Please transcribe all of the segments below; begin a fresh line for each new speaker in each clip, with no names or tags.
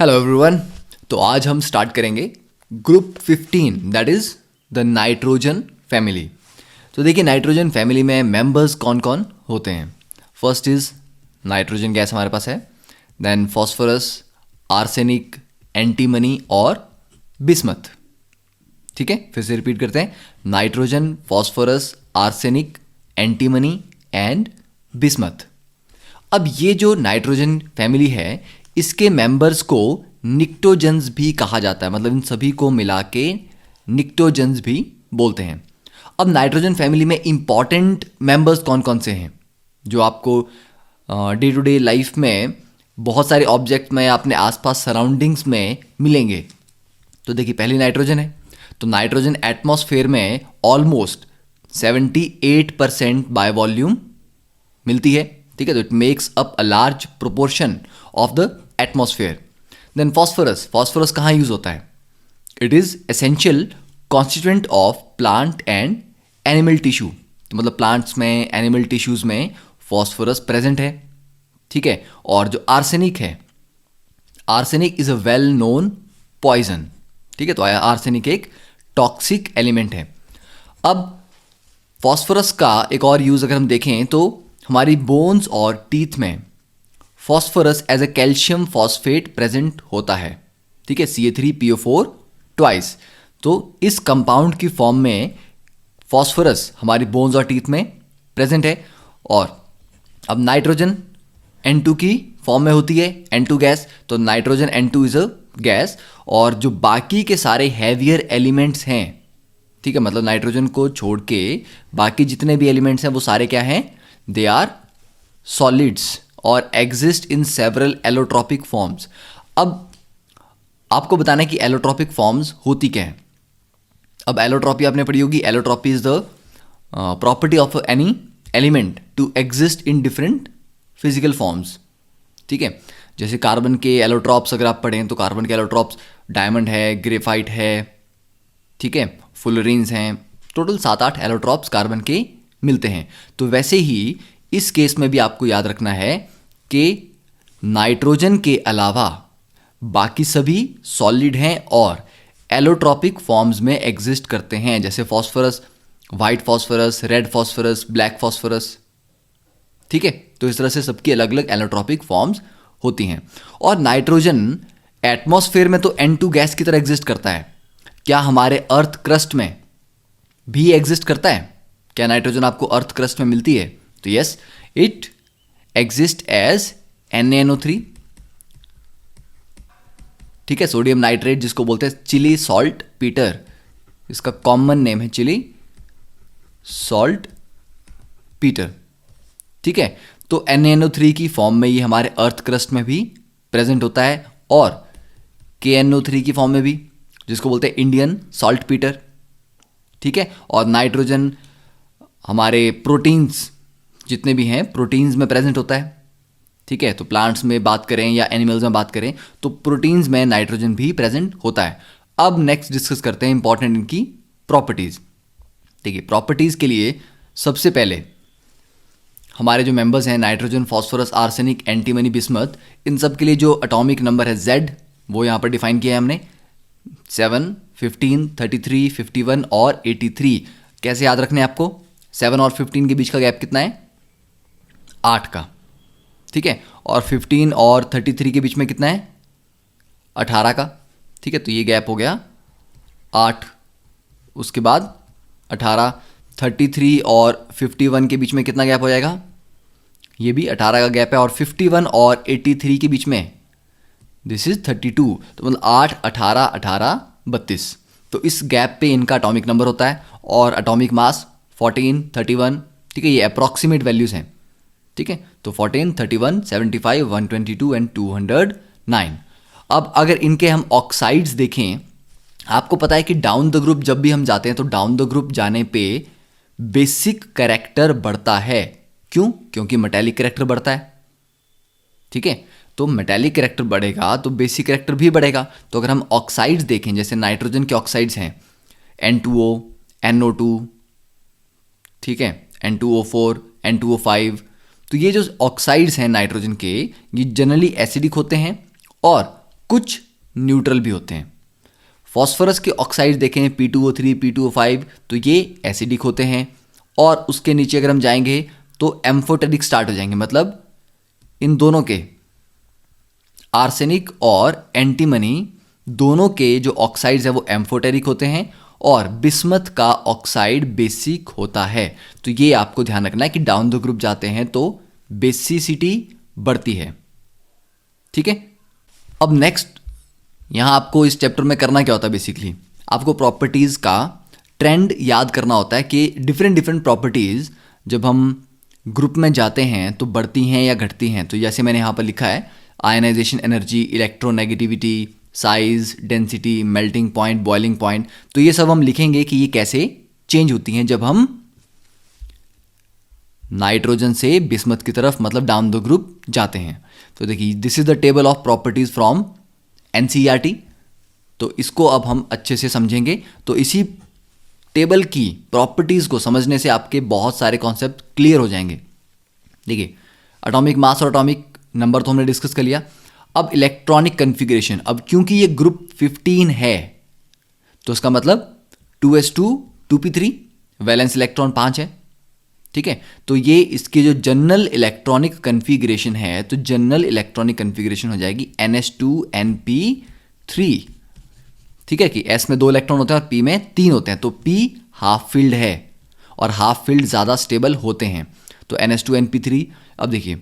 Hello everyone. तो आज हम स्टार्ट करेंगे group 15 that is the nitrogen family. तो देखिए नाइट्रोजन फैमिली में मेंबर्स कौन कौन होते हैं। फर्स्ट इज नाइट्रोजन गैस हमारे पास है, देन फॉस्फोरस, आर्सेनिक, एंटीमनी और बिस्मथ। ठीक है, फिर से रिपीट करते हैं, nitrogen, phosphorus, arsenic, antimony and bismuth. अब ये जो नाइट्रोजन फैमिली है इसके मेंबर्स को निक्टोजेंस भी कहा जाता है, मतलब इन सभी को मिला के निक्टोजेंस भी बोलते हैं। अब नाइट्रोजन फैमिली में इंपॉर्टेंट मेंबर्स कौन कौन से हैं जो आपको डे टू डे लाइफ में बहुत सारे ऑब्जेक्ट में अपने आसपास सराउंडिंग्स में मिलेंगे। तो देखिए पहली नाइट्रोजन है, तो नाइट्रोजन एटमॉस्फेयर में ऑलमोस्ट 78% बाय वॉल्यूम मिलती है। ठीक है, तो it makes up a large proportion of the atmosphere. Then phosphorus, phosphorus कहाँ यूज होता है? It is essential constituent of plant and animal tissue, मतलब प्लांट्स में, एनिमल टिश्यूज में फॉस्फोरस प्रेजेंट है। ठीक है, और जो आर्सेनिक है, arsenic is a well known poison. ठीक है, तो आर्सेनिक एक टॉक्सिक एलिमेंट है। अब फॉस्फोरस का एक और यूज अगर हम देखें तो हमारी बोन्स और टीथ में phosphorus as a calcium phosphate present होता है। ठीक है, Ca3PO4 ट्वाइस। तो इस कंपाउंड की फॉर्म में फॉस्फोरस हमारी बोन्स और टीथ में प्रेजेंट है। और अब नाइट्रोजन N2 की फॉर्म में होती है, N2 गैस। तो nitrogen N2 is a gas. और जो बाकी के सारे हैवियर एलिमेंट्स हैं, ठीक है, मतलब नाइट्रोजन को छोड़ के बाकी जितने भी एलिमेंट्स हैं वो सारे क्या हैं? दे आर सॉलिड्स और exist in several allotropic forms. अब आपको बताना है कि एलोट्रॉपिक फॉर्म्स होती क्या है। अब एलोट्रॉपी आपने पढ़ी होगी, allotropy is the property of any element to exist in different physical forms. ठीक है, जैसे कार्बन के एलोट्रॉप्स अगर आप पढ़ें तो कार्बन के एलोट्रॉप्स डायमंड है, ग्रेफाइट है, ठीक है, फुलरीन्स हैं, टोटल 7-8 एलोट्रॉप्स कार्बन के मिलते हैं। तो वैसे ही इस केस में भी आपको याद रखना है कि नाइट्रोजन के अलावा बाकी सभी सॉलिड हैं और एलोट्रॉपिक फॉर्म्स में एग्जिस्ट करते हैं, जैसे phosphorus, white phosphorus, red phosphorus, black phosphorus. ठीक है, तो इस तरह से सबकी अलग अलग एलोट्रॉपिक फॉर्म्स होती हैं। और नाइट्रोजन एटमॉस्फेयर में तो N2 गैस की तरह एग्जिस्ट करता है। क्या हमारे अर्थ क्रस्ट में भी एग्जिस्ट करता है? क्या नाइट्रोजन आपको अर्थ क्रस्ट में मिलती है? तो yes, it exist as NaNO3। ठीक है, सोडियम नाइट्रेट जिसको बोलते हैं चिली सॉल्ट पीटर, इसका कॉमन नेम है चिली सॉल्ट पीटर। ठीक है, तो NaNO3 की फॉर्म में ये हमारे अर्थ क्रस्ट में भी प्रेजेंट होता है और KNO3 की फॉर्म में भी, जिसको बोलते हैं इंडियन सॉल्ट पीटर। ठीक है, और नाइट्रोजन हमारे प्रोटीन्स जितने भी हैं प्रोटीन्स में प्रेजेंट होता है। ठीक है, तो प्लांट्स में बात करें या एनिमल्स में बात करें तो प्रोटीन्स में नाइट्रोजन भी प्रेजेंट होता है। अब नेक्स्ट डिस्कस करते हैं इंपॉर्टेंट इनकी प्रॉपर्टीज। देखिए प्रॉपर्टीज के लिए सबसे पहले हमारे जो मेंबर्स हैं nitrogen, phosphorus, arsenic, antimony, bismuth, इन सब के लिए जो एटॉमिक नंबर है Z वो यहाँ पर डिफाइन किया है हमने, 7, 15, 33, 51 और 83। कैसे याद रखने हैं आपको? 7 और 15 के बीच का गैप कितना है? 8 का। ठीक है, और 15 और 33 के बीच में कितना है? 18 का। ठीक है, तो ये गैप हो गया 8। उसके बाद 18, 33 और 51 के बीच में कितना गैप हो जाएगा? ये भी 18 का गैप है। और 51 और 83 के बीच में दिस इज 32। तो मतलब 8, 18, 18, 32। तो इस गैप पे इनका एटॉमिक नंबर होता है और एटॉमिक मास 14, 31। ठीक है, ये अप्रॉक्सीमेट वैल्यूज हैं। ठीक है, तो 14, 31, 75, 122 एंड 209। अब अगर इनके हम ऑक्साइड्स देखें, आपको पता है कि डाउन द ग्रुप जब भी हम जाते हैं तो डाउन द ग्रुप जाने पे बेसिक कैरेक्टर बढ़ता है। क्यों? क्योंकि मेटालिक कैरेक्टर बढ़ता है। ठीक है, तो मेटालिक कैरेक्टर बढ़ेगा तो बेसिक कैरेक्टर भी बढ़ेगा। तो अगर हम ऑक्साइड्स देखें, जैसे नाइट्रोजन के ऑक्साइड्स हैं N2O, NO2, ठीक है, N2O4, N2O5, तो ये जो ऑक्साइड्स हैं नाइट्रोजन के, ये जनरली एसिडिक होते हैं और कुछ न्यूट्रल भी होते हैं। फॉस्फोरस के ऑक्साइड देखें P2O3, P2O5, तो ये एसिडिक होते हैं। और उसके नीचे अगर हम जाएंगे तो एम्फोटेरिक स्टार्ट हो जाएंगे, मतलब इन दोनों के, आर्सेनिक और एंटीमनी दोनों के जो ऑक्साइड्स है वो एम्फोटेरिक होते हैं और बिस्मथ का ऑक्साइड बेसिक होता है। तो ये आपको ध्यान रखना है कि डाउन द ग्रुप जाते हैं तो बेसिसिटी बढ़ती है। ठीक है, अब नेक्स्ट यहां आपको इस चैप्टर में करना क्या होता है, बेसिकली आपको प्रॉपर्टीज का ट्रेंड याद करना होता है कि डिफरेंट डिफरेंट प्रॉपर्टीज जब हम ग्रुप में जाते हैं तो बढ़ती हैं या घटती हैं। तो जैसे मैंने यहां पर लिखा है, ionisation energy, electronegativity, size, density, melting point, boiling point, तो ये सब हम लिखेंगे कि ये कैसे चेंज होती हैं जब हम नाइट्रोजन से बिस्मथ की तरफ, मतलब डाउन द ग्रुप जाते हैं। तो देखिए, this is the table of properties from NCERT. तो इसको अब हम अच्छे से समझेंगे। तो इसी टेबल की प्रॉपर्टीज को समझने से आपके बहुत सारे कॉन्सेप्ट क्लियर हो जाएंगे। देखिए, एटॉमिक मास और एटॉमिक नंबर तो हमने डिस्कस कर लिया। अब इलेक्ट्रॉनिक कन्फिग्रेशन, अब क्योंकि ये ग्रुप 15 है तो इसका मतलब 2s2 2p3, वैलेंस इलेक्ट्रॉन 5 है। ठीक है, तो ये इसकी जो जनरल इलेक्ट्रॉनिक कन्फिग्रेशन है, तो जनरल इलेक्ट्रॉनिक कन्फिग्रेशन हो जाएगी ns2np3। ठीक है, कि s में 2 इलेक्ट्रॉन होते हैं और p में 3 होते हैं, तो p हाफ फिल्ड है और हाफ फिल्ड ज़्यादा स्टेबल होते हैं। तो ns2np3। अब देखिए,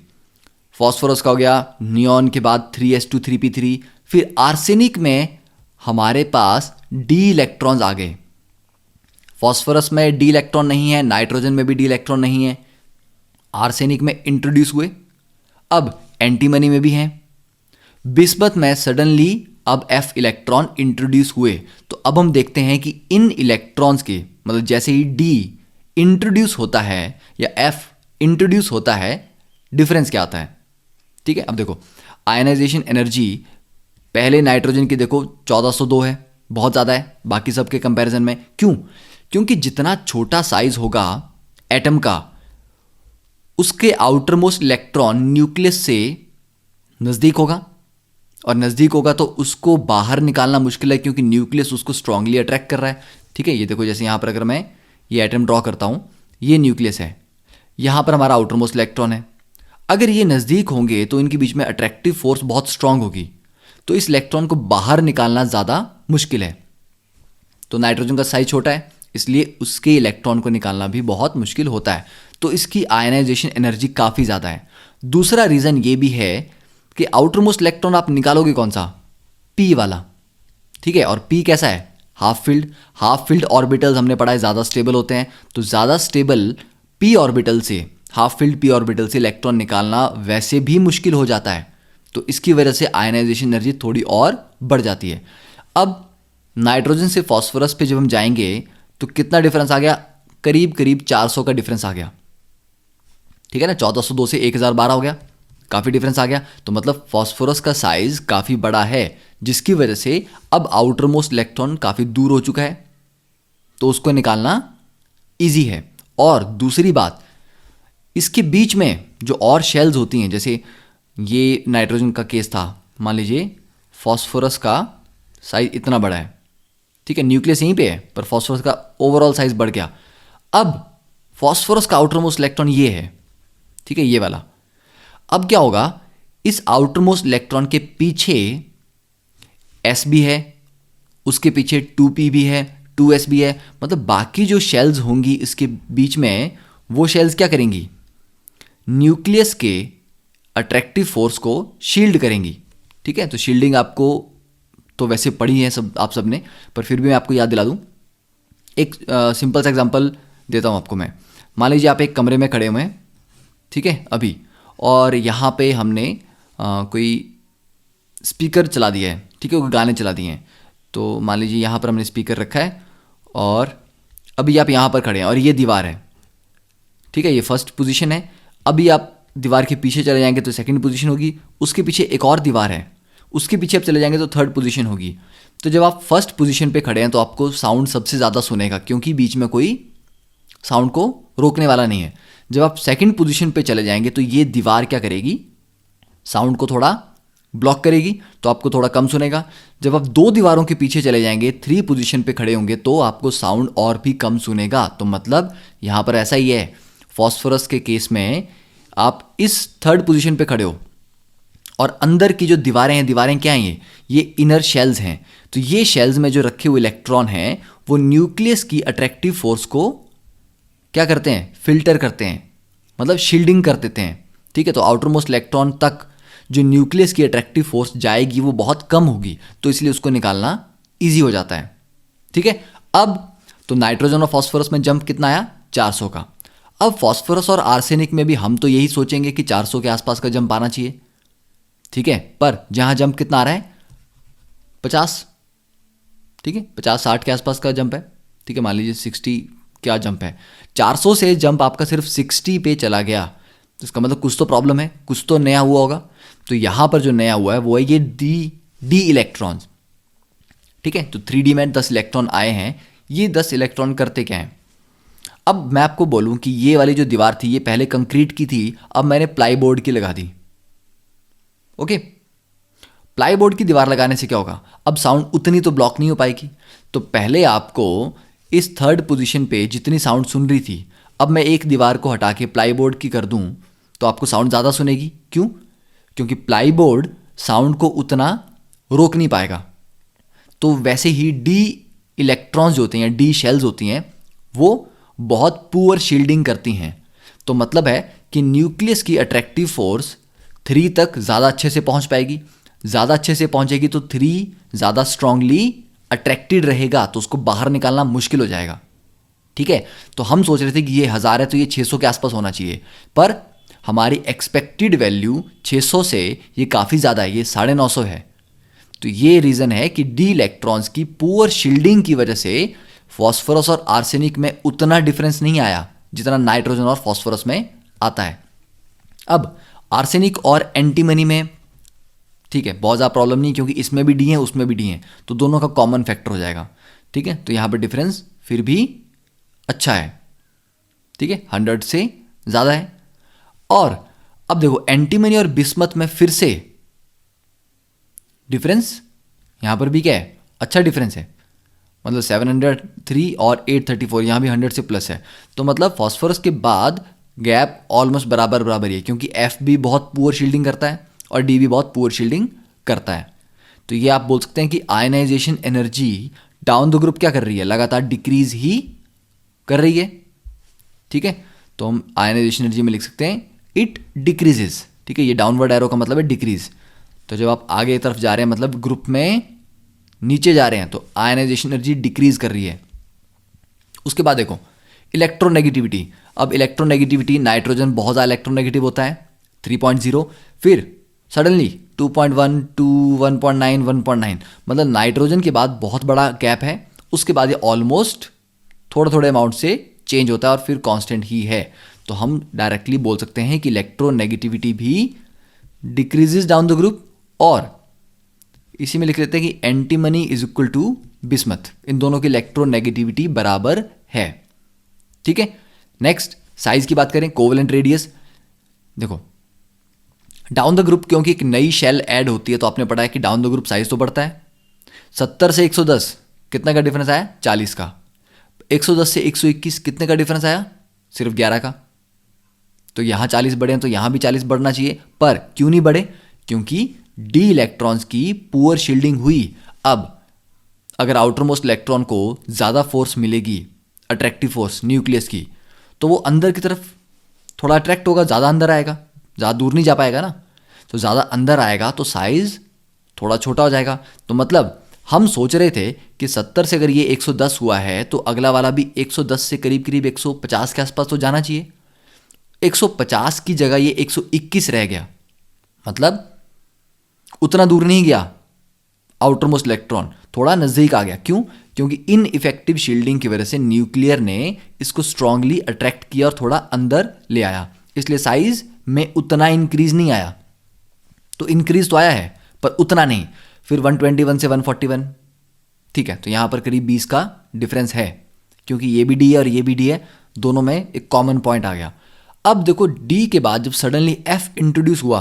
फॉस्फोरस का हो गया, नियॉन के बाद 3s2 3p3, फिर आर्सेनिक में हमारे पास d इलेक्ट्रॉन्स आ गए। फॉस्फोरस में d इलेक्ट्रॉन नहीं है, नाइट्रोजन में भी d इलेक्ट्रॉन नहीं है, आर्सेनिक में इंट्रोड्यूस हुए। अब एंटीमनी में भी हैं। बिस्मथ में सडनली अब f इलेक्ट्रॉन इंट्रोड्यूस हुए। तो अब हम देखते हैं कि इन इलेक्ट्रॉन्स के, मतलब जैसे ही d इंट्रोड्यूस होता है या f इंट्रोड्यूस होता है, डिफरेंस क्या आता है। ठीक है, अब देखो, आयनाइजेशन एनर्जी पहले नाइट्रोजन की देखो 1402 है, बहुत ज़्यादा है बाकी सब के कंपैरिजन में। क्यों? क्योंकि जितना छोटा साइज होगा एटम का, उसके आउटर मोस्ट इलेक्ट्रॉन न्यूक्लियस से नज़दीक होगा, और नज़दीक होगा तो उसको बाहर निकालना मुश्किल है क्योंकि न्यूक्लियस उसको स्ट्रांगली अट्रैक्ट कर रहा है। ठीक है, ये देखो, जैसे यहाँ पर अगर मैं ये एटम ड्रॉ करता हूँ, ये न्यूक्लियस है, यहाँ पर हमारा आउटर मोस्ट इलेक्ट्रॉन है। अगर ये नज़दीक होंगे तो इनके बीच में अट्रैक्टिव फोर्स बहुत स्ट्रांग होगी, तो इस इलेक्ट्रॉन को बाहर निकालना ज़्यादा मुश्किल है। तो नाइट्रोजन का साइज छोटा है, इसलिए उसके इलेक्ट्रॉन को निकालना भी बहुत मुश्किल होता है। तो इसकी आयनाइजेशन एनर्जी काफ़ी ज़्यादा है। दूसरा रीज़न ये भी है कि आउटर मोस्ट इलेक्ट्रॉन आप निकालोगे कौन सा, p वाला। ठीक है, और p कैसा है, half filled. Half filled orbitals हमने पढ़ा है ज़्यादा स्टेबल होते हैं, तो ज़्यादा स्टेबल p ऑर्बिटल से, हाफ फिल्ड p ऑर्बिटल से इलेक्ट्रॉन निकालना वैसे भी मुश्किल हो जाता है। तो इसकी वजह से आयनाइजेशन एनर्जी थोड़ी और बढ़ जाती है। अब नाइट्रोजन से फॉस्फोरस पे जब हम जाएंगे तो कितना डिफरेंस आ गया, करीब करीब 400 का डिफरेंस आ गया। ठीक है ना, 1402 से 1012 हो गया, काफ़ी डिफरेंस आ गया। तो मतलब फॉस्फोरस का साइज काफ़ी बड़ा है, जिसकी वजह से अब आउटर मोस्ट इलेक्ट्रॉन काफ़ी दूर हो चुका है, तो उसको निकालना ईजी है। और दूसरी बात, इसके बीच में जो और शेल्स होती हैं, जैसे ये नाइट्रोजन का केस था, मान लीजिए फॉस्फोरस का साइज इतना बड़ा है, ठीक है, न्यूक्लियस यहीं पे है, पर फॉस्फोरस का ओवरऑल साइज बढ़ गया। अब फॉस्फोरस का आउटर मोस्ट इलेक्ट्रॉन ये है, ठीक है, ये वाला। अब क्या होगा, इस आउटर मोस्ट इलेक्ट्रॉन के पीछे s भी है, उसके पीछे 2p भी है, 2s भी है, मतलब बाकी जो शेल्स होंगी इसके बीच में, वो शेल्स क्या करेंगी, न्यूक्लियस के अट्रैक्टिव फोर्स को शील्ड करेंगी। ठीक है, तो शील्डिंग आपको तो वैसे पढ़ी है सब, आप सब ने, पर फिर भी मैं आपको याद दिला दूं। एक सिंपल सा एग्जांपल देता हूं आपको मैं। मान लीजिए आप एक कमरे में खड़े हुए हैं, ठीक है, अभी, और यहाँ पे हमने कोई स्पीकर चला दिया है, ठीक है, कोई गाने चला दिए हैं। तो मान लीजिए यहाँ पर हमने स्पीकर रखा है और अभी आप यहाँ पर खड़े हैं और ये दीवार है, ठीक है, ये फर्स्ट पोजीशन है। अभी आप दीवार के पीछे चले जाएंगे तो सेकंड पोजीशन होगी, उसके पीछे एक और दीवार है, उसके पीछे आप चले जाएंगे तो थर्ड पोजीशन होगी। तो जब आप फर्स्ट पोजीशन पे खड़े हैं तो आपको साउंड सबसे ज़्यादा सुनेगा, क्योंकि बीच में कोई साउंड को रोकने वाला नहीं है। जब आप सेकंड पोजीशन पे चले जाएंगे तो ये दीवार क्या करेगी, साउंड को थोड़ा ब्लॉक करेगी तो आपको थोड़ा कम सुनेगा। जब आप 2 दीवारों के पीछे चले जाएंगे, 3 पोजीशन पे खड़े होंगे, तो आपको साउंड और भी कम सुनेगा। तो मतलब यहाँ पर ऐसा ही है, फॉस्फोरस के केस में आप इस 3rd पोजीशन पे खड़े हो और अंदर की जो दीवारें हैं, दीवारें क्या हैं, ये इनर शेल्स हैं। तो ये शेल्स में जो रखे हुए इलेक्ट्रॉन हैं वो न्यूक्लियस की अट्रैक्टिव फोर्स को क्या करते हैं, फिल्टर करते हैं, मतलब शील्डिंग कर देते हैं। ठीक है, तो आउटर मोस्ट इलेक्ट्रॉन तक जो न्यूक्लियस की अट्रैक्टिव फोर्स जाएगी वो बहुत कम होगी, तो इसलिए उसको निकालना ईजी हो जाता है। ठीक है, अब तो नाइट्रोजन और फॉस्फोरस में जंप कितना आया, 400 का। अब फॉस्फोरस और आर्सेनिक में भी हम तो यही सोचेंगे कि 400 के आसपास का जंप आना चाहिए। ठीक है, पर जहां जंप कितना आ रहा है, 50। ठीक है, 50-60 के आसपास का जंप है। ठीक है, मान लीजिए 60 क्या जंप है, 400 से जंप आपका सिर्फ 60 पे चला गया, तो इसका मतलब कुछ तो प्रॉब्लम है, कुछ तो नया हुआ होगा। तो यहां पर जो नया हुआ है वो है ये डी इलेक्ट्रॉन्स। ठीक है, तो 3D में 10 इलेक्ट्रॉन आए हैं। ये 10 इलेक्ट्रॉन करते क्या हैं? अब मैं आपको बोलूं कि ये वाली जो दीवार थी ये पहले कंक्रीट की थी, अब मैंने प्लाईबोर्ड की लगा दी। ओके, प्लाईबोर्ड की दीवार लगाने से क्या होगा, अब साउंड उतनी तो ब्लॉक नहीं हो पाएगी। तो पहले आपको इस 3rd पोजीशन पे जितनी साउंड सुन रही थी, अब मैं एक दीवार को हटा के प्लाईबोर्ड की कर दूं तो आपको साउंड ज़्यादा सुनेगी। क्यों? क्योंकि प्लाईबोर्ड साउंड को उतना रोक नहीं पाएगा। तो वैसे ही डी इलेक्ट्रॉन्स जो होते हैं, डी शेल्स होती हैं, वो बहुत पुअर शील्डिंग करती हैं। तो मतलब है कि न्यूक्लियस की अट्रैक्टिव फोर्स 3 तक ज़्यादा अच्छे से पहुंच पाएगी। ज़्यादा अच्छे से पहुंचेगी तो 3 ज़्यादा स्ट्रांगली अट्रैक्टेड रहेगा, तो उसको बाहर निकालना मुश्किल हो जाएगा। ठीक है, तो हम सोच रहे थे कि ये 1000 है तो ये 600 के आसपास होना चाहिए, पर हमारी एक्सपेक्टेड वैल्यू 600 से ये काफ़ी ज़्यादा है, ये 950 है। तो ये रीज़न है कि डी इलेक्ट्रॉन्स की पुअर शील्डिंग की वजह से फॉस्फोरस और आर्सेनिक में उतना डिफरेंस नहीं आया जितना नाइट्रोजन और फॉस्फोरस में आता है। अब आर्सेनिक और एंटीमनी में ठीक है बहुत ज़्यादा प्रॉब्लम नहीं, क्योंकि इसमें भी डी है उसमें भी डी है, तो दोनों का कॉमन फैक्टर हो जाएगा। ठीक है, तो यहाँ पर डिफरेंस फिर भी अच्छा है। ठीक है, 100 से ज़्यादा है। और अब देखो एंटीमनी और बिस्मथ में फिर से डिफरेंस यहां पर भी क्या है, अच्छा डिफरेंस है। मतलब 703 और 834, यहां भी 100 से प्लस है। तो मतलब फॉस्फोरस के बाद गैप ऑलमोस्ट बराबर बराबर ही है, क्योंकि एफ भी बहुत पुअर शील्डिंग करता है और डी भी बहुत पुअर शील्डिंग करता है। तो ये आप बोल सकते हैं कि ionisation energy down the group क्या कर रही है, लगातार डिक्रीज ही कर रही है। ठीक है, तो हम आयनाइजेशन एनर्जी में लिख सकते हैं इट डिक्रीजेज। ठीक है, ये डाउनवर्ड एरो का मतलब है डिक्रीज। तो जब आप आगे तरफ जा रहे हैं मतलब ग्रुप में नीचे जा रहे हैं, तो आयनाइजेशन एनर्जी डिक्रीज कर रही है। उसके बाद देखो इलेक्ट्रोनेगेटिविटी। अब इलेक्ट्रोनेगेटिविटी, नाइट्रोजन बहुत ज़्यादा इलेक्ट्रोनेगेटिव होता है 3.0, फिर सडनली 2.1 टू 1.9 1.9, मतलब नाइट्रोजन के बाद बहुत बड़ा गैप है। उसके बाद ये ऑलमोस्ट थोड़े थोड़े अमाउंट से चेंज होता है और फिर कांस्टेंट ही है। तो हम डायरेक्टली बोल सकते हैं कि इलेक्ट्रोनेगेटिविटी भी डिक्रीजेस डाउन द ग्रुप, और इसी में लिख लेते हैं कि antimony is equal to bismuth, इन दोनों की इलेक्ट्रोनेगेटिविटी बराबर है। ठीक है, नेक्स्ट साइज की बात करें, कोवेलेंट रेडियस। देखो डाउन द ग्रुप क्योंकि एक नई शेल ऐड होती है, तो आपने पढ़ा है कि डाउन द ग्रुप साइज तो बढ़ता है। 70 से 110 कितना का डिफरेंस आया, 40 का। 110 से 121 कितने का डिफरेंस आया, सिर्फ 11 का। तो यहां 40 बढ़े हैं तो यहां भी 40 बढ़ना चाहिए, पर क्यों नहीं बढ़े, क्योंकि डी इलेक्ट्रॉन्स की पुअर शील्डिंग हुई। अब अगर आउटर मोस्ट इलेक्ट्रॉन को ज़्यादा फोर्स मिलेगी, अट्रैक्टिव फोर्स न्यूक्लियस की, तो वो अंदर की तरफ थोड़ा अट्रैक्ट होगा, ज़्यादा अंदर आएगा, ज़्यादा दूर नहीं जा पाएगा ना। तो ज़्यादा अंदर आएगा तो साइज़ थोड़ा छोटा हो जाएगा। तो मतलब हम सोच रहे थे कि 70 से अगर ये 110 हुआ है तो अगला वाला भी 110 से करीब करीब 150 के आसपास तो जाना चाहिए। 150 की जगह ये 121 रह गया, मतलब उतना दूर नहीं गया आउटर मोस्ट इलेक्ट्रॉन, थोड़ा नज़दीक आ गया। क्यों? क्योंकि इन इफेक्टिव शील्डिंग की वजह से न्यूक्लियर ने इसको स्ट्रांगली अट्रैक्ट किया और थोड़ा अंदर ले आया, इसलिए साइज में उतना इंक्रीज नहीं आया। तो इंक्रीज तो आया है पर उतना नहीं। फिर 121 से 141, ठीक है, तो यहां पर करीब 20 का डिफरेंस है, क्योंकि ये भी डी है और ये भी डी है, दोनों में एक कॉमन पॉइंट आ गया। अब देखो डी के बाद जब सडनली एफ इंट्रोड्यूस हुआ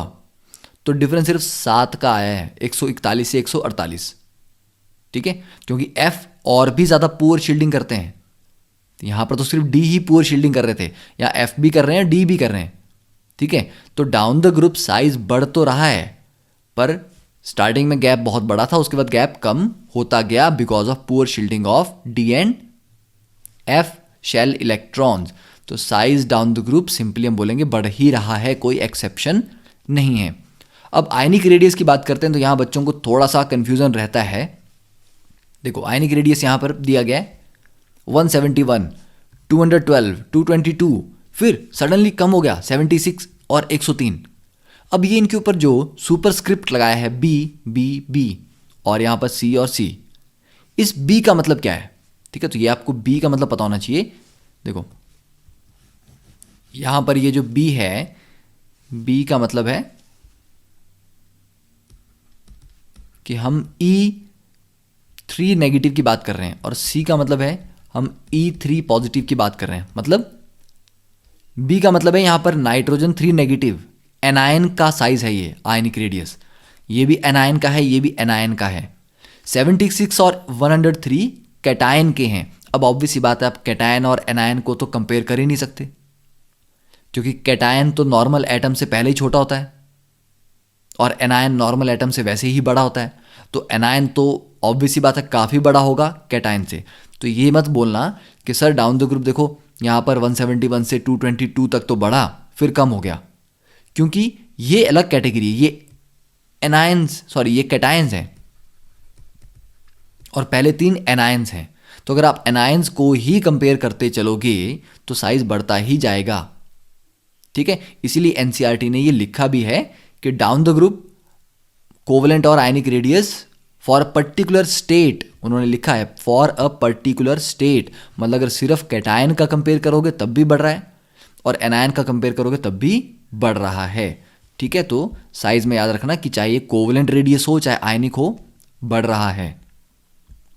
तो डिफरेंस सिर्फ 7 का आया है, 141 से 148। ठीक है, क्योंकि एफ और भी ज़्यादा पुअर शील्डिंग करते हैं। यहां पर तो सिर्फ डी ही पुअर शील्डिंग कर रहे थे, या एफ भी कर रहे हैं, डी भी कर रहे हैं। ठीक है, तो डाउन द ग्रुप साइज बढ़ तो रहा है, पर स्टार्टिंग में गैप बहुत बड़ा था, उसके बाद गैप कम होता गया because of poor shielding of d and f shell electrons. तो size down the group simply हम बोलेंगे बढ़ ही रहा है, कोई एक्सेप्शन नहीं है। अब आयनिक रेडियस की बात करते हैं, तो यहां बच्चों को थोड़ा सा कंफ्यूजन रहता है। देखो आयनिक रेडियस यहां पर दिया गया है 171, 212, 222, फिर सडनली कम हो गया 76 और 103। अब ये इनके ऊपर जो सुपरस्क्रिप्ट लगाया है बी बी बी और यहां पर सी और सी, इस बी का मतलब क्या है? ठीक है, तो ये आपको बी का मतलब पता होना चाहिए। देखो यहां पर ये जो बी है, बी का मतलब है कि हम E3 नेगेटिव की बात कर रहे हैं, और सी का मतलब है हम E3 पॉजिटिव की बात कर रहे हैं। मतलब बी का मतलब है यहां पर नाइट्रोजन 3 नेगेटिव एनायन का साइज है, ये आयनिक रेडियस, ये भी एनायन का है, ये भी एनायन का है। 76 और 103 कैटायन के हैं। अब ऑब्वियस सी बात है, आप कैटायन और एनायन को तो कंपेयर कर ही नहीं सकते, क्योंकि कैटायन तो नॉर्मल एटम से पहले ही छोटा होता है और एनायन नॉर्मल एटम से वैसे ही बड़ा होता है। तो एनायन तो ऑब्वियस सी बात है काफ़ी बड़ा होगा कैटायन से। तो ये मत बोलना कि सर डाउन द ग्रुप देखो यहाँ पर 171 से 222 तक तो बढ़ा फिर कम हो गया, क्योंकि ये अलग कैटेगरी है, ये एनायंस सॉरी ये कैटायंस हैं और पहले 3 एनायंस हैं। तो अगर आप एनायंस को ही कंपेयर करते चलोगे तो साइज बढ़ता ही जाएगा। ठीक है, इसीलिए एनसीईआरटी ने ये लिखा भी है कि डाउन द ग्रुप कोवलेंट और ionic radius for a particular state, उन्होंने लिखा है फॉर अ पर्टिकुलर स्टेट, मतलब अगर सिर्फ कैटायन का कंपेयर करोगे तब भी बढ़ रहा है और एनायन का कंपेयर करोगे तब भी बढ़ रहा है। ठीक है, तो साइज में याद रखना कि चाहे कोवलेंट रेडियस हो चाहे आयनिक हो, बढ़ रहा है।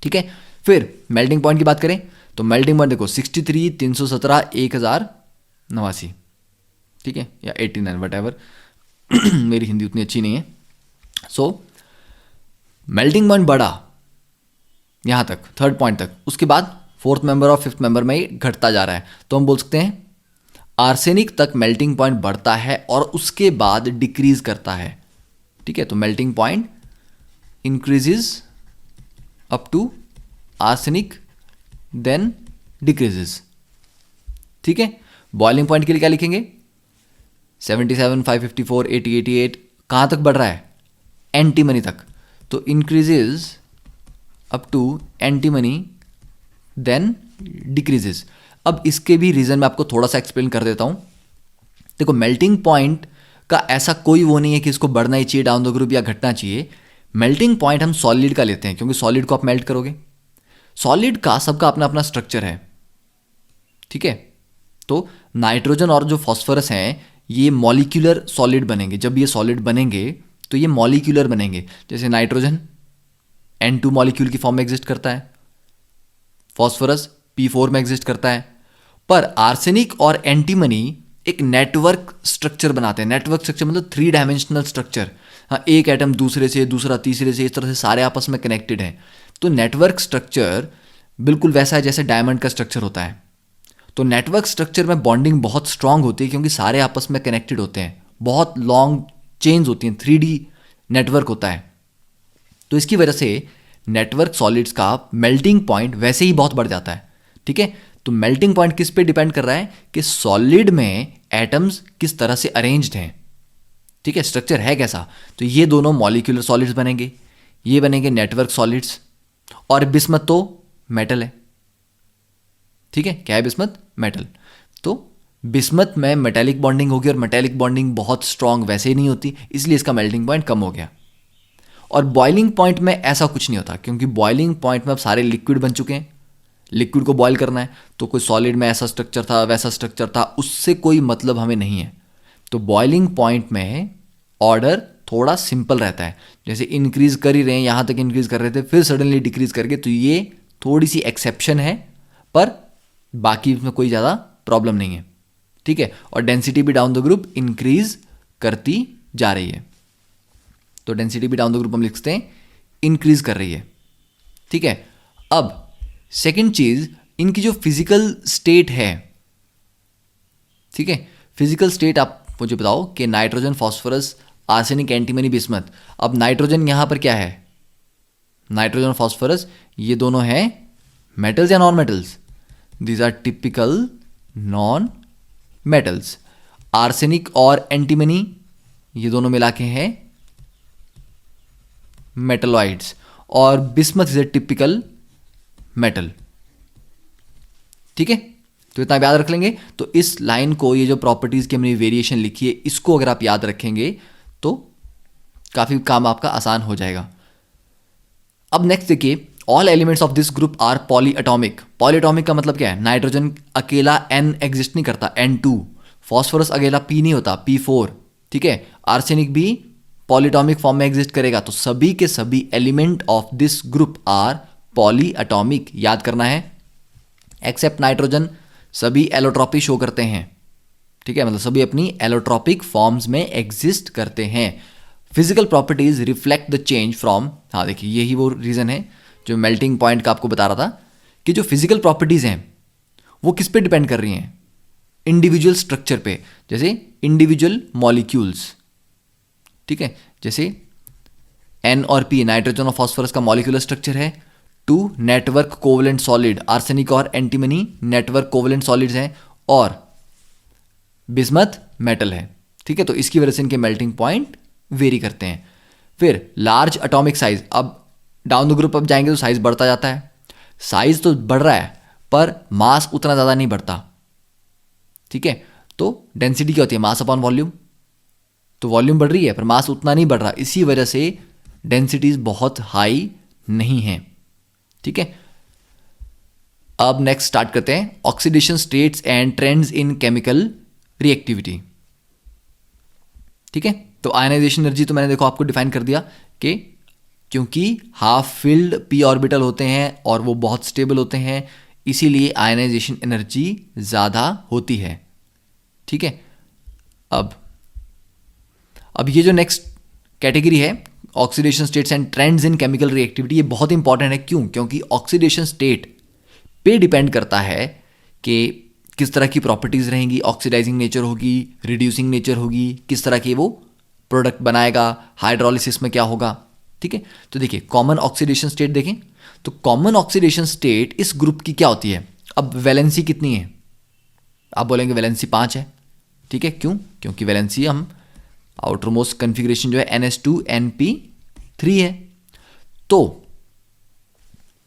ठीक है, फिर मेल्टिंग पॉइंट की बात करें तो मेल्टिंग पॉइंट देखो 63, 317, 1089, ठीक है, या 89 वट मेरी हिंदी उतनी अच्छी नहीं है। सो मेल्टिंग पॉइंट बढ़ा यहां तक, थर्ड पॉइंट तक, उसके बाद फोर्थ मेंबर और फिफ्थ मेंबर में ही घटता जा रहा है। तो हम बोल सकते हैं आर्सेनिक तक मेल्टिंग पॉइंट बढ़ता है और उसके बाद डिक्रीज करता है। ठीक है, तो melting point increases up to arsenic then decreases. ठीक है, बॉइलिंग पॉइंट के लिए क्या लिखेंगे? 77, 554, 80, 88 कहाँ तक बढ़ रहा है? एंटीमनी तक। तो increases up to antimony then decreases. अब इसके भी रीज़न मैं आपको थोड़ा सा एक्सप्लेन कर देता हूँ। देखो मेल्टिंग पॉइंट का ऐसा कोई वो नहीं है कि इसको बढ़ना ही चाहिए डाउन द ग्रुप या घटना चाहिए। मेल्टिंग पॉइंट हम सॉलिड का लेते हैं, क्योंकि सॉलिड को आप मेल्ट करोगे, सॉलिड का सबका अपना अपना स्ट्रक्चर है। ठीक है, तो नाइट्रोजन और जो फॉस्फोरस हैं ये मॉलिक्यूलर सॉलिड बनेंगे। जब ये सॉलिड बनेंगे तो ये मॉलिक्यूलर बनेंगे। जैसे नाइट्रोजन N2 मॉलिक्यूल की फॉर्म में एग्जिस्ट करता है, फॉस्फोरस P4 में एग्जिस्ट करता है, पर आर्सेनिक और एंटीमनी एक नेटवर्क स्ट्रक्चर बनाते हैं। नेटवर्क स्ट्रक्चर मतलब 3 डायमेंशनल स्ट्रक्चर। हाँ, एक एटम दूसरे से, दूसरा तीसरे से, इस तरह से सारे आपस में कनेक्टेड हैं। तो नेटवर्क स्ट्रक्चर बिल्कुल वैसा है जैसे डायमंड का स्ट्रक्चर होता है। तो नेटवर्क स्ट्रक्चर में बॉन्डिंग बहुत स्ट्रांग होती है, क्योंकि सारे आपस में कनेक्टेड होते हैं, बहुत लॉन्ग चेन्स होती हैं, 3D नेटवर्क होता है। तो इसकी वजह से नेटवर्क सॉलिड्स का मेल्टिंग पॉइंट वैसे ही बहुत बढ़ जाता है। ठीक है, तो मेल्टिंग पॉइंट किस पे डिपेंड कर रहा है कि सॉलिड में एटम्स किस तरह से अरेंज्ड हैं। ठीक है, स्ट्रक्चर है कैसा। तो ये दोनों मॉलिक्यूलर सॉलिड्स बनेंगे, ये बनेंगे नेटवर्क सॉलिड्स। और बिस्मथ तो मेटल है। ठीक है, क्या है बिस्मथ? मेटल। तो बिस्मथ में मेटेलिक बॉन्डिंग होगी और मेटेलिक बॉन्डिंग बहुत स्ट्रांग वैसे ही नहीं होती, इसलिए इसका मेल्टिंग पॉइंट कम हो गया। और बॉइलिंग पॉइंट में ऐसा कुछ नहीं होता, क्योंकि बॉइलिंग पॉइंट में अब सारे लिक्विड बन चुके हैं। लिक्विड को बॉयल करना है तो कोई सॉलिड में ऐसा स्ट्रक्चर था वैसा स्ट्रक्चर था, उससे कोई मतलब हमें नहीं है। तो बॉइलिंग पॉइंट में ऑर्डर थोड़ा सिंपल रहता है। जैसे इंक्रीज कर ही रहे हैं, यहाँ तक इंक्रीज कर रहे थे फिर सडनली डिक्रीज करके, तो ये थोड़ी सी एक्सेप्शन है, पर बाकी इसमें कोई ज़्यादा प्रॉब्लम नहीं है। ठीक है, और डेंसिटी भी डाउन द ग्रुप इंक्रीज करती जा रही है। तो डेंसिटी भी डाउन द ग्रुप हम लिखते हैं इंक्रीज कर रही है, ठीक है। अब सेकंड चीज, इनकी जो फिजिकल स्टेट है, ठीक है, फिजिकल स्टेट आप मुझे बताओ कि nitrogen, phosphorus, arsenic, antimony, bismuth. अब नाइट्रोजन यहां पर क्या है, नाइट्रोजन और फास्फोरस ये दोनों हैं मेटल्स या non metals? These are typical non metals. Arsenic और एंटीमनी ये दोनों मिला के हैं मेटलॉइड्स, और bismuth is a typical metal, ठीक है। तो इतना याद रख लेंगे। तो इस लाइन को, ये जो प्रॉपर्टीज की हमने वेरिएशन लिखी है, इसको अगर आप याद रखेंगे तो काफी काम आपका आसान हो जाएगा। अब नेक्स्ट देखिए, all elements of this group are polyatomic. Polyatomic का मतलब क्या है? नाइट्रोजन अकेला N एग्जिस्ट नहीं करता, N2। फॉस्फोरस अकेला P नहीं होता, P4, ठीक है। आर्सेनिक भी पॉलीएटॉमिक फॉर्म में एग्जिस्ट करेगा। तो सभी के सभी element of this group are polyatomic, याद करना है। एक्सेप्ट नाइट्रोजन, सभी एलोट्रॉपी शो करते हैं, ठीक है, मतलब सभी अपनी एलोट्रॉपिक फॉर्म्स में एग्जिस्ट करते हैं। Physical properties reflect the change from, हाँ देखिए यही वो रीजन है जो मेल्टिंग पॉइंट का आपको बता रहा था, कि जो फिजिकल प्रॉपर्टीज हैं वो किस पे डिपेंड कर रही हैं? इंडिविजुअल स्ट्रक्चर पे, जैसे इंडिविजुअल मॉलिक्यूल्स, ठीक है। जैसे N और P नाइट्रोजन और फास्फोरस का मॉलिक्यूलर स्ट्रक्चर है। 2 नेटवर्क कोवलेंट सॉलिड, आर्सेनिक और एंटीमनी नेटवर्क कोवलेंट सॉलिड्स हैं, और बिस्मथ मेटल है, ठीक है। तो इसकी वजह से इनके मेल्टिंग पॉइंट वेरी करते हैं। फिर लार्ज एटॉमिक साइज, अब डाउन द ग्रुप अब जाएंगे तो साइज बढ़ता जाता है। साइज तो बढ़ रहा है पर मास उतना ज़्यादा नहीं बढ़ता, ठीक है। तो डेंसिटी क्या होती है? Mass upon volume. तो वॉल्यूम बढ़ रही है पर मास उतना नहीं बढ़ रहा, इसी वजह से डेंसिटीज बहुत हाई नहीं है, ठीक है। अब नेक्स्ट स्टार्ट करते हैं, oxidation states and trends in chemical reactivity, ठीक है। तो आयनाइजेशन एनर्जी तो मैंने देखो आपको डिफाइन कर दिया कि क्योंकि हाफ फिल्ड p ऑर्बिटल होते हैं और वो बहुत स्टेबल होते हैं, इसीलिए आयनाइजेशन एनर्जी ज़्यादा होती है, ठीक है। अब ये जो नेक्स्ट कैटेगरी है, oxidation states and trends in chemical reactivity, ये बहुत इंपॉर्टेंट है। क्यों? क्योंकि ऑक्सीडेशन स्टेट पे डिपेंड करता है कि किस तरह की प्रॉपर्टीज रहेंगी, ऑक्सीडाइजिंग नेचर होगी, रिड्यूसिंग नेचर होगी, किस तरह की वो प्रोडक्ट बनाएगा, हाइड्रोलिसिस में क्या होगा, ठीक है। तो देखिए कॉमन ऑक्सीडेशन स्टेट देखें तो कॉमन ऑक्सीडेशन स्टेट इस ग्रुप की क्या होती है? अब वैलेंसी कितनी है? आप बोलेंगे वैलेंसी 5 है, ठीक है। क्यों? क्योंकि वैलेंसी हम आउटर मोस्ट कन्फिग्रेशन जो है NH2NP3 है, तो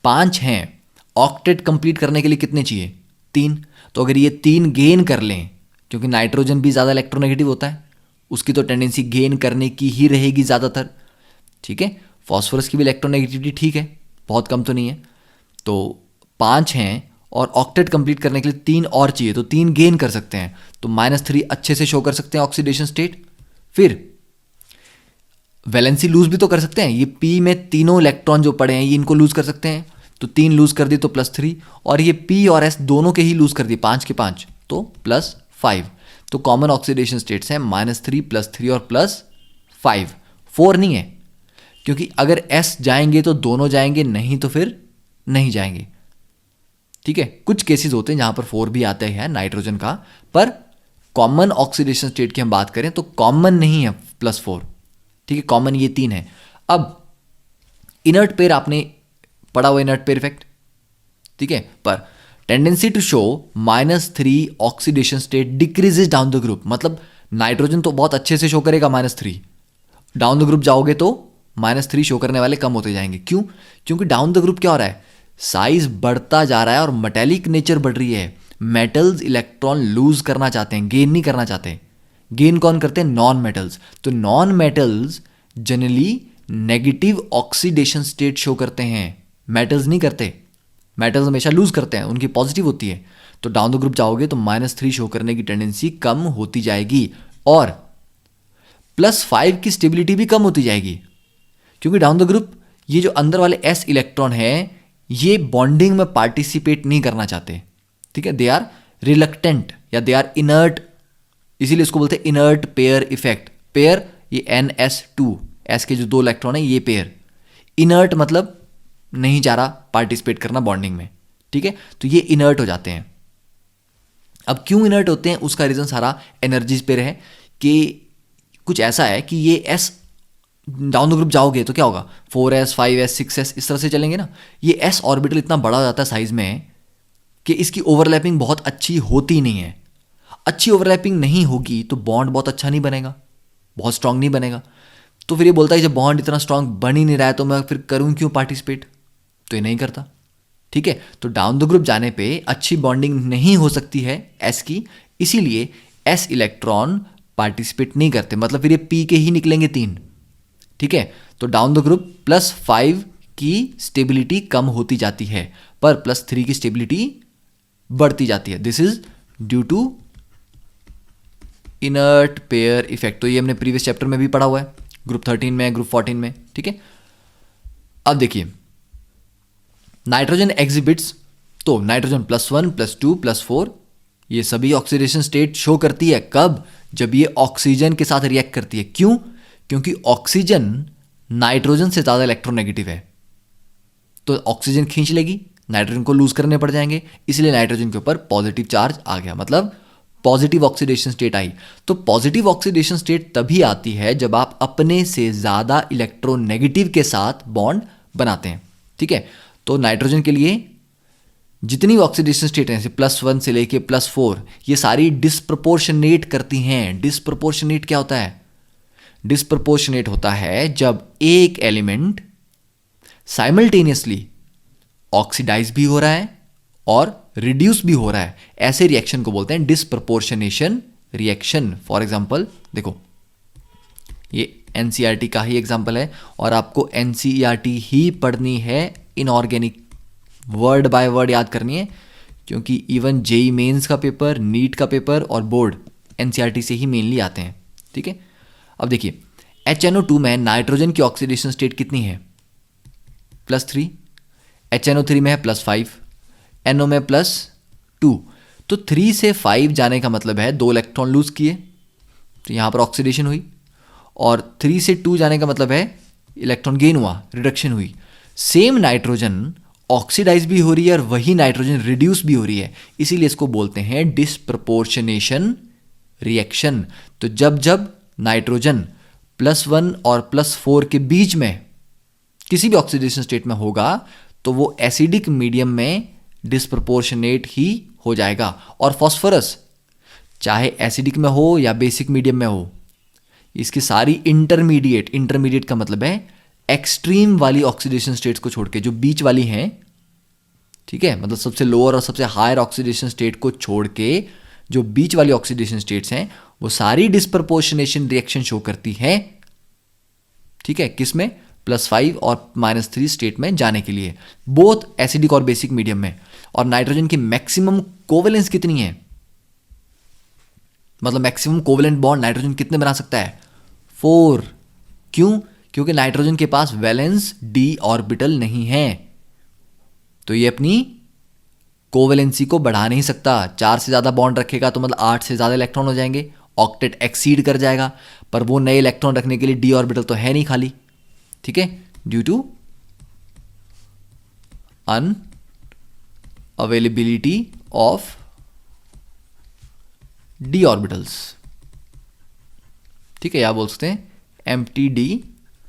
5 हैं। ऑक्टेट कंप्लीट करने के लिए कितने चाहिए? 3। तो अगर ये 3 गेन कर लें, क्योंकि नाइट्रोजन भी ज़्यादा इलेक्ट्रोनेगेटिव होता है, उसकी तो टेंडेंसी गेन करने की ही रहेगी ज़्यादातर, ठीक है। फॉस्फोरस की भी इलेक्ट्रोनेगेटिविटी ठीक है, बहुत कम तो नहीं है। तो 5 हैं और ऑक्टेट कंप्लीट करने के लिए 3 और चाहिए, तो 3 गेन कर सकते हैं, तो -3 अच्छे से शो कर सकते हैं ऑक्सीडेशन स्टेट। फिर वैलेंसी लूज भी तो कर सकते हैं, ये P में तीनों इलेक्ट्रॉन जो पड़े हैं ये इनको लूज कर सकते हैं, तो 3 लूज कर दिए तो +3, और ये P और S दोनों के ही लूज कर दिए, 5 के 5 तो +5। तो कॉमन ऑक्सीडेशन स्टेट्स हैं -3 +3 और +5, 4 नहीं है, क्योंकि अगर S जाएंगे तो दोनों जाएंगे, नहीं तो फिर नहीं जाएंगे, ठीक है। कुछ केसेस होते हैं जहां पर 4 भी आते हैं नाइट्रोजन का, पर कॉमन ऑक्सीडेशन स्टेट की हम बात करें तो कॉमन नहीं है +4, ठीक है। कॉमन ये 3 है। अब इनर्ट पेयर आपने पढ़ा हुआ, इनर्ट पेयर इफेक्ट, ठीक है। पर tendency to show -3 oxidation state decreases down the group, मतलब नाइट्रोजन तो बहुत अच्छे से शो करेगा -3, डाउन द ग्रुप जाओगे तो -3 शो करने वाले कम होते जाएंगे। क्यों? क्योंकि डाउन द ग्रुप क्या हो रहा है? साइज बढ़ता जा रहा है और मेटेलिक नेचर बढ़ रही है। मेटल्स इलेक्ट्रॉन लूज करना चाहते हैं, गेन नहीं करना चाहते। गेन कौन करते हैं? Non metals. तो non metals generally negative oxidation state show करते हैं, मेटल्स नहीं करते। मेटल्स हमेशा लूज करते हैं, उनकी पॉजिटिव होती है। तो डाउन द ग्रुप जाओगे तो -3 शो करने की टेंडेंसी कम होती जाएगी, और +5 की स्टेबिलिटी भी कम होती जाएगी, क्योंकि डाउन द ग्रुप ये जो अंदर वाले S इलेक्ट्रॉन है ये बॉन्डिंग में पार्टिसिपेट नहीं करना चाहते, ठीक है। दे आर रिलक्टेंट या दे आर इनर्ट, इसीलिए इसको बोलते हैं इनर्ट पेयर इफेक्ट। पेयर ये NS2, एस के जो 2 इलेक्ट्रॉन है ये पेयर, इनर्ट मतलब नहीं चाह रहा पार्टिसिपेट करना बॉन्डिंग में, ठीक है, तो ये इनर्ट हो जाते हैं। अब क्यों इनर्ट होते हैं उसका रीज़न सारा एनर्जीज पे है कि कुछ ऐसा है कि ये एस डाउन द ग्रुप जाओगे तो क्या होगा, 4s 5s 6s इस तरह से चलेंगे ना, ये एस ऑर्बिटल इतना बड़ा हो जाता है साइज में कि इसकी ओवरलैपिंग बहुत अच्छी होती नहीं है। अच्छी ओवरलैपिंग नहीं होगी तो बॉन्ड बहुत अच्छा नहीं बनेगा, बहुत स्ट्रांग नहीं बनेगा। तो फिर ये बोलता है जब बॉन्ड इतना स्ट्रांग बन ही नहीं रहा है तो मैं फिर करूँ क्यों पार्टिसिपेट, तो ये नहीं करता, ठीक है। तो डाउन द ग्रुप जाने पे अच्छी बॉन्डिंग नहीं हो सकती है एस की, इसीलिए एस इलेक्ट्रॉन पार्टिसिपेट नहीं करते, मतलब फिर ये पी के ही निकलेंगे 3, ठीक है। तो डाउन द ग्रुप +5 की स्टेबिलिटी कम होती जाती है पर +3 की स्टेबिलिटी बढ़ती जाती है। This is due to inert pair effect. तो ये हमने प्रीवियस चैप्टर में भी पढ़ा हुआ है, ग्रुप 13 में, ग्रुप 14 में, ठीक है। अब देखिए नाइट्रोजन एग्जिबिट्स, तो नाइट्रोजन +1 +2 +4 ये सभी ऑक्सीडेशन स्टेट शो करती है। कब, जब ये ऑक्सीजन के साथ रिएक्ट करती है। क्यों, क्योंकि ऑक्सीजन नाइट्रोजन से ज़्यादा इलेक्ट्रोनेगेटिव है, तो ऑक्सीजन खींच लेगी, नाइट्रोजन को लूज करने पड़ जाएंगे, इसलिए नाइट्रोजन के ऊपर पॉजिटिव चार्ज आ गया, मतलब पॉजिटिव ऑक्सीडेशन स्टेट आई। तो पॉजिटिव ऑक्सीडेशन स्टेट तभी आती है जब आप अपने से ज़्यादा इलेक्ट्रोनेगेटिव के साथ बॉन्ड बनाते हैं, ठीक है। तो नाइट्रोजन के लिए जितनी ऑक्सीडेशन स्टेट हैं, जैसे +1 से लेके +4, ये सारी डिस्प्रपोर्शनेट करती हैं। डिस्प्रपोर्शनेट क्या होता है, डिस्प्रपोर्शनेट होता है जब एक एलिमेंट साइमल्टेनियसली ऑक्सीडाइज भी हो रहा है और रिड्यूस भी हो रहा है, ऐसे रिएक्शन को बोलते हैं डिस्प्रपोर्शनेशन रिएक्शन। फॉर एग्जांपल देखो, ये एनसीईआरटी का ही एग्जांपल है और आपको एनसीईआरटी ही पढ़नी है, इनऑर्गेनिक वर्ड बाय वर्ड याद करनी है, क्योंकि इवन जेई मेंस का पेपर, नीट का पेपर और बोर्ड एनसीईआरटी से ही मेनली आते हैं, ठीक है। अब देखिए HNO2 में नाइट्रोजन की ऑक्सीडेशन स्टेट कितनी है, +3, HNO3 में है +5, NO में +2। तो 3 से 5 जाने का मतलब है 2 इलेक्ट्रॉन लूज किए, तो यहाँ पर ऑक्सीडेशन हुई, और 3 से 2 जाने का मतलब है इलेक्ट्रॉन गेन हुआ, रिडक्शन हुई। सेम नाइट्रोजन ऑक्सीडाइज भी हो रही है और वही नाइट्रोजन रिड्यूस भी हो रही है, इसीलिए इसको बोलते हैं डिस्प्रपोर्शनेशन रिएक्शन। तो जब जब नाइट्रोजन +1 और +4 के बीच में किसी भी ऑक्सीडेशन स्टेट में होगा तो वो एसिडिक मीडियम में डिस्प्रपोर्शनेट ही हो जाएगा। और फॉस्फोरस चाहे एसिडिक में हो या बेसिक मीडियम में हो, इसकी सारी इंटरमीडिएट का मतलब है एक्सट्रीम वाली ऑक्सीडेशन स्टेट्स को छोड़ के, जो बीच वाली हैं, ठीक है, मतलब सबसे लोअर और सबसे हायर ऑक्सीडेशन स्टेट को छोड़ के जो बीच वाली ऑक्सीडेशन स्टेट्स हैं वो सारी डिस्प्रपोर्शनेशन रिएक्शन शो करती हैं, ठीक है, किसमें, +5 और -3 स्टेट में जाने के लिए, बोथ एसिडिक और बेसिक मीडियम में। और नाइट्रोजन की मैक्सिमम कोवेलेंस कितनी है, मतलब मैक्सिमम कोवेलेंट बॉन्ड नाइट्रोजन कितने बना सकता है, 4। क्यों, क्योंकि नाइट्रोजन के पास वैलेंस d ऑर्बिटल नहीं है, तो ये अपनी कोवेलेंसी को बढ़ा नहीं सकता। 4 से ज़्यादा बॉन्ड रखेगा तो मतलब 8 से ज़्यादा इलेक्ट्रॉन हो जाएंगे, ऑक्टेट एक्सीड कर जाएगा, पर वो नए इलेक्ट्रॉन रखने के लिए d ऑर्बिटल तो है नहीं खाली, ठीक है, due to unavailability of d orbitals, ठीक है, या बोल सकते हैं एम्प्टी d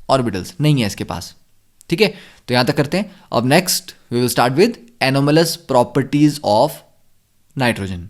ऑर्बिटल्स नहीं है इसके पास, ठीक है। तो यहां तक करते हैं। अब next we will start with anomalous properties of nitrogen.